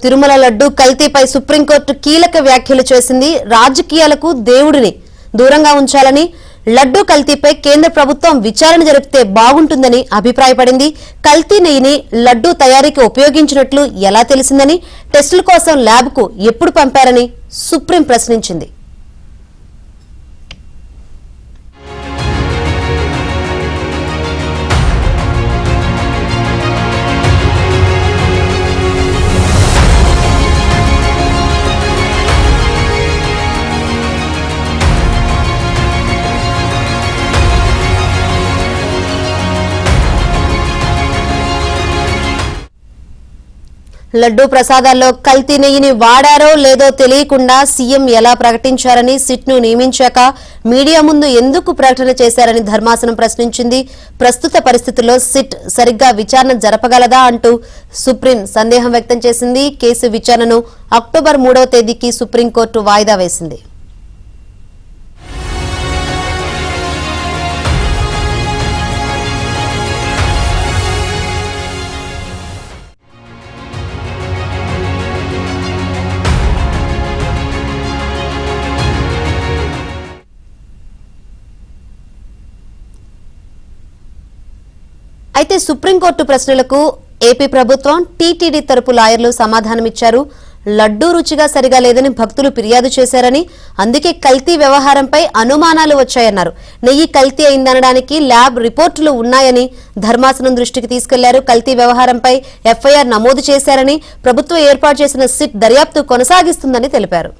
Tirumala laddu కల్తీపై supreme court కీలక వ్యాఖ్యలు చేసింది. రాజకీయాలకు దేవుడిని దూరంగా ఉంచాలని, లడ్డు కల్తీపై కేంద్ర ప్రభుత్వం విచారణ జరిపితే బాగుంటుందని అభిప్రాయపడింది. కల్తీ నెయ్యిని లడ్డు తయారీకి ఉపయోగించినట్లు ఎలా తెలిసిందని, టెస్టుల కోసం ల్యాబ్కు ఎప్పుడు పంపారని సుప్రీం ప్రశ్నించింది. లడ్డూ ప్రసాదాల్లో కల్తీ నెయ్యిని వాడారో లేదో తెలియకుండా సీఎం ఎలా ప్రకటించారని, సిట్ను నియమించాక మీడియా ముందు ఎందుకు ప్రకటన చేశారని ధర్మాసనం ప్రశ్నించింది. ప్రస్తుత పరిస్థితుల్లో సిట్ సరిగ్గా విచారణ జరపగలదా అంటూ సుప్రీం సందేహం వ్యక్తం చేసింది. కేసు విచారణను అక్టోబర్ 3వ తేదీకి సుప్రీంకోర్టు వాయిదా వేసింది. అయితే సుప్రీంకోర్టు ప్రశ్నలకు ఏపీ ప్రభుత్వం, టీటీడీ తరపు లాయర్లు సమాధానమిచ్చారు. లడ్డూ రుచిగా సరిగా లేదని భక్తులు ఫిర్యాదు చేశారని, అందుకే కల్తీ వ్యవహారంపై అనుమానాలు వచ్చాయన్నారు. నెయ్యి కల్తీ అయిందనడానికి ల్యాబ్ రిపోర్టులు ఉన్నాయని ధర్మాసనం దృష్టికి తీసుకెళ్లారు. కల్తీ వ్యవహారంపై ఎఫ్ఐఆర్ నమోదు చేశారని, ప్రభుత్వం ఏర్పాటు చేసిన సిట్ దర్యాప్తు కొనసాగిస్తుందని తెలిపారు.